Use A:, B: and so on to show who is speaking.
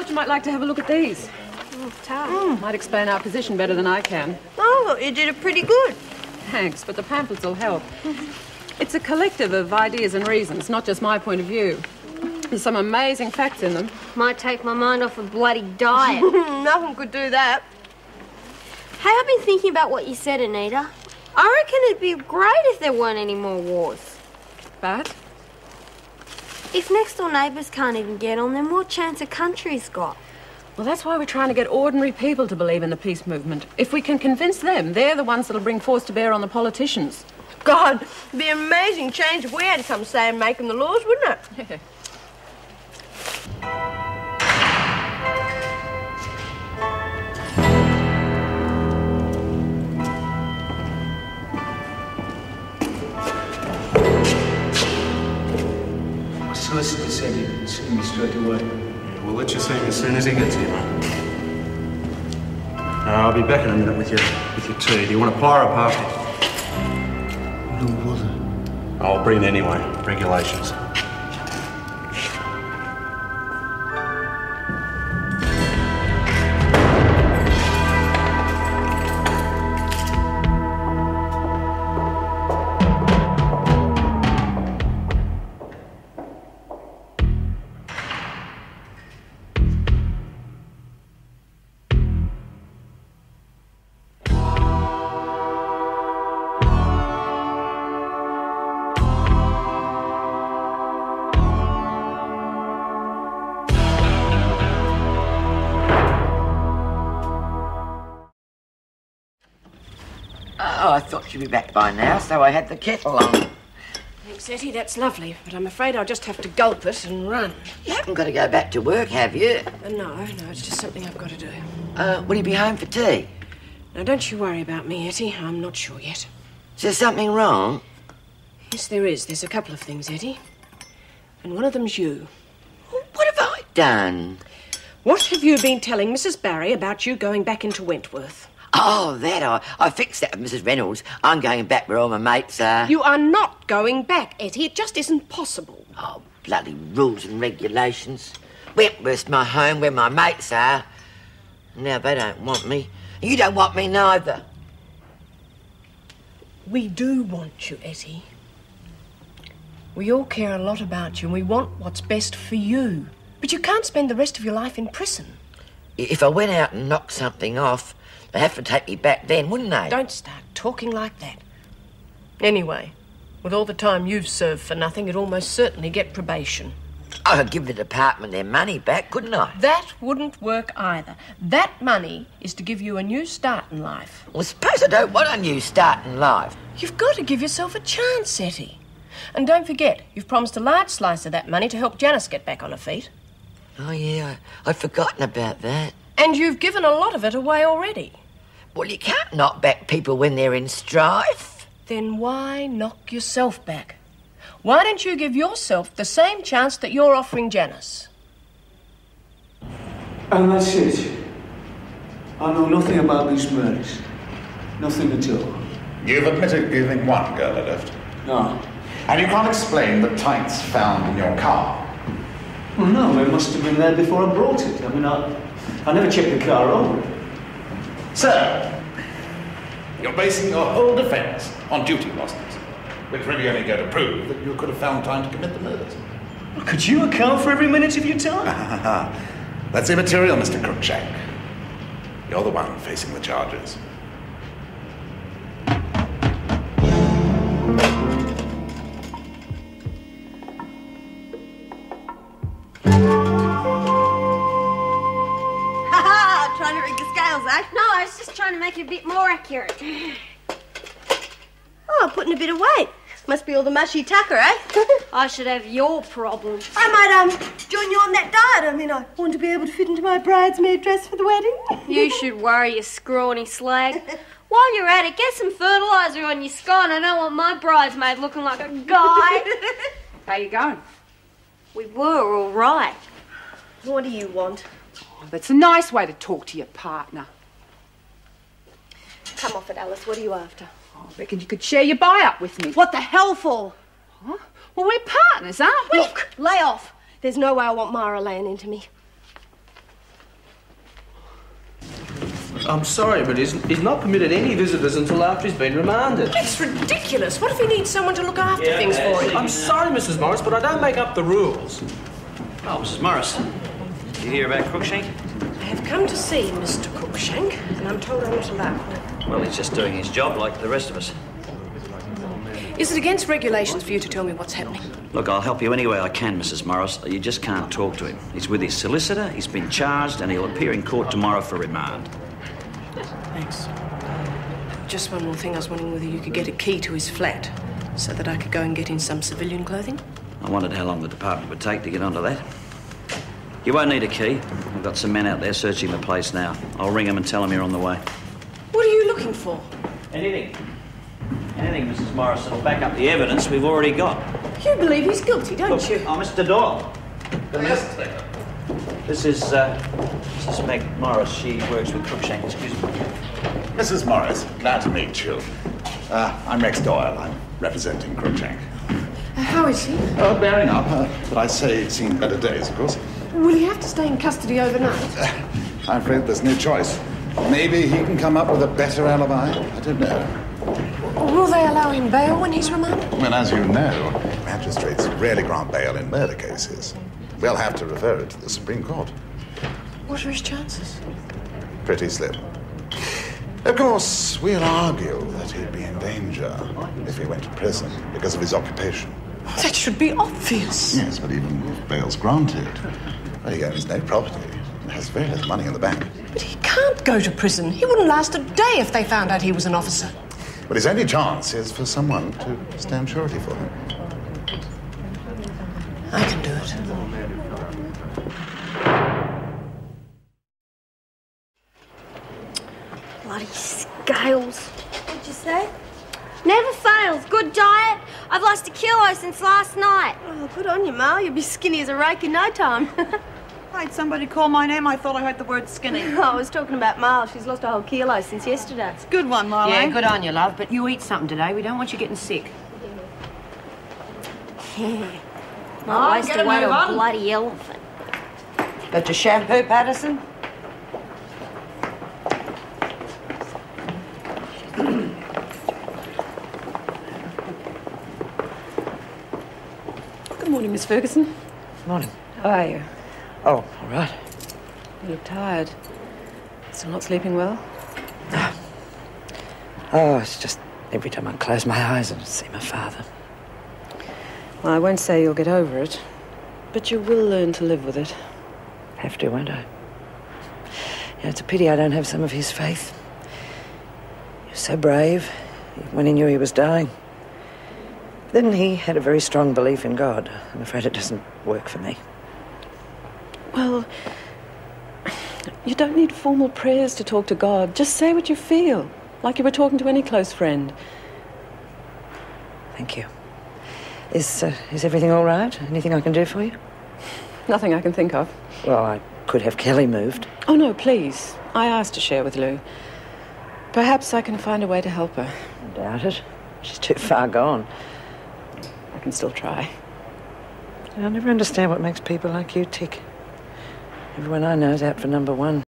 A: thought you might like to have a look at these. Might explain our position better than I can.
B: Oh, you did it pretty good.
A: Thanks, but the pamphlets will help. It's a collective of ideas and reasons, not just my point of view. There's some amazing facts in them.
C: Might take my mind off a bloody diet.
B: Nothing could do that.
C: Hey, I've been thinking about what you said, Anita. I reckon it'd be great if there weren't any more wars.
A: But?
C: If next-door neighbours can't even get on, then what chance a country's got?
A: Well, that's why we're trying to get ordinary people to believe in the peace movement. If we can convince them, they're the ones that'll bring force to bear on the politicians.
B: God, it'd be an amazing change if we had some say in making the laws, wouldn't it?
D: My solicitor said he'd see me straight away.
E: Yeah, we'll let you see him as soon as he gets here, mate. I'll be back in a minute with your tea. Do you want a pie or a pasty?
D: No bother.
E: I'll bring it anyway. Regulations.
F: Oh, I thought you'd be back by now, so I had the kettle on.
B: Thanks, Etty, that's lovely, but I'm afraid I'll just have to gulp it and run.
F: You haven't got to go back to work, have you?
B: No, it's just something I've got to do.
F: Will you be home for tea?
B: Now, don't you worry about me, Etty. I'm not sure yet.
F: Is there something wrong?
B: Yes, there is. There's a couple of things, Etty. And one of them's you.
F: What have I done?
B: What have you been telling Mrs. Barry about you going back into Wentworth?
F: Oh, that. I fixed that with Mrs. Reynolds. I'm going back where all my mates are.
B: You are not going back, Etty. It just isn't possible.
F: Oh, bloody rules and regulations. Wentworth's my home, where my mates are. Now they don't want me. You don't want me neither.
B: We do want you, Etty. We all care a lot about you and we want what's best for you. But you can't spend the rest of your life in prison.
F: If I went out and knocked something off, they'd have to take me back then, wouldn't they?
B: Don't start talking like that. Anyway, with all the time you've served for nothing, you'd almost certainly get probation.
F: I could give the department their money back, couldn't I?
B: That wouldn't work either. That money is to give you a new start in life.
F: Well, suppose I don't want a new start in life.
B: You've got to give yourself a chance, Etty. And don't forget, you've promised a large slice of that money to help Janice get back on her feet.
F: Oh, yeah, I'd forgotten about that.
B: And you've given a lot of it away already.
F: Well, you can't knock back people when they're in strife.
B: Then why knock yourself back? Why don't you give yourself the same chance that you're offering Janice?
D: And that's it. I know nothing about these murders. Nothing at all.
G: You've admitted giving one girl a lift.
D: No.
G: And you can't explain the tights found in your car.
D: Well, no, they must have been there before I brought it. I mean, I never checked the car over.
G: Sir, you're basing your whole defence on duty losses, which really only go to prove that you could have found time to commit the murders.
D: Well, could you account for every minute of your time?
G: That's immaterial, Mr. Cruikshank. You're the one facing the charges.
C: Trying to rig the scales, eh? No, I was just trying to make it a bit more accurate.
B: Oh, I'm putting a bit of weight. Must be all the mushy tucker, eh?
C: I should have your problem.
B: I might, join you on that diet. I mean, I want to be able to fit into my bridesmaid dress for the wedding.
C: You should worry, you scrawny slag. While you're at it, get some fertiliser on your scone. I don't want my bridesmaid looking like a guy.
A: How you going?
C: We were all right.
B: What do you want?
A: Oh, that's a nice way to talk to your partner.
B: Come off it, Alice. What are you after?
A: Oh, I reckon you could share your buy-up with me.
B: What the hell for?
A: Huh? Well, we're partners, aren't we?
B: Look, lay off. There's no way I want Myra laying into me.
H: I'm sorry, but he's not permitted any visitors until after he's been remanded.
B: It's ridiculous. What if he needs someone to look after things for him?
H: I'm sorry, Mrs. Morris, but I don't make up the rules.
I: Oh, Mrs. Morris, did you hear about Crookshank?
B: I have come to see Mr. Crookshank, and I'm told I'm not allowed.
I: Well, he's just doing his job like the rest of us.
B: Is it against regulations for you to tell me what's happening?
I: Look, I'll help you any way I can, Mrs. Morris. You just can't talk to him. He's with his solicitor, he's been charged, and he'll appear in court tomorrow for remand.
B: Thanks. Just one more thing. I was wondering whether you could get a key to his flat so that I could go and get in some civilian clothing.
I: I wondered how long the department would take to get onto that. You won't need a key. We've got some men out there searching the place now. I'll ring them and tell them you're on the way.
B: What are you looking for?
I: Anything. Anything, Mrs. Morris, that'll back up the evidence we've already got.
B: You believe he's guilty, don't you?
I: Oh, Mr. Doyle. This is Mrs. Meg Morris. She works with Crookshank. Excuse me.
G: Mrs. Morris, glad to meet you. I'm Rex Doyle. I'm representing Crookshank.
B: How is he?
G: Oh, bearing up, but I say he's seen better days, of course.
B: Will he have to stay in custody overnight?
G: I'm afraid there's no choice. Maybe he can come up with a better alibi. I don't know.
B: Will they allow him bail when he's remanded?
G: Well, as you know, magistrates rarely grant bail in murder cases. We'll have to refer it to the Supreme Court.
B: What are his chances?
G: Pretty slim. Of course, we'll argue that he'd be in danger if he went to prison because of his occupation.
B: That should be obvious.
G: Yes, but even if bail's granted, well, he owns no property and has very little money in the bank.
B: But he can't go to prison. He wouldn't last a day if they found out he was an officer.
G: But his only chance is for someone to stand surety for him.
B: I can do it.
C: Bloody scales. What'd you say? Never fails. Good diet. I've lost 1 kilo since last night.
J: Oh, good on you, Ma. You'll be skinny as a rake in no time.
K: I had somebody call my name. I thought I heard the word skinny.
J: I was talking about Ma. She's lost a whole kilo since yesterday.
K: It's a good one, Marlene.
B: Yeah, good on you, love. But you eat something today. We don't want you getting sick.
C: My waist to weigh a bloody elephant.
A: Got your shampoo, Patterson? Good morning, Miss Ferguson.
F: Morning.
A: How are you?
F: Oh, all right.
A: You look tired. Still not sleeping well?
F: Oh, it's just every time I close my eyes I see my father.
A: Well, I won't say you'll get over it, but you will learn to live with it.
F: Have to, won't I? Yeah, it's a pity I don't have some of his faith. He was so brave when he knew he was dying. Then he had a very strong belief in God. I'm afraid it doesn't work for me.
A: Well, you don't need formal prayers to talk to God. Just say what you feel, like you were talking to any close friend.
F: Thank you. Is everything all right? Anything I can do for you?
A: Nothing I can think of.
F: Well, I could have Kelly moved.
A: Oh, no, please. I asked to share with Lou. Perhaps I can find a way to help her.
F: I doubt it. She's too far gone.
A: I can still try.
F: I'll never understand what makes people like you tick. Everyone I know is out for number one.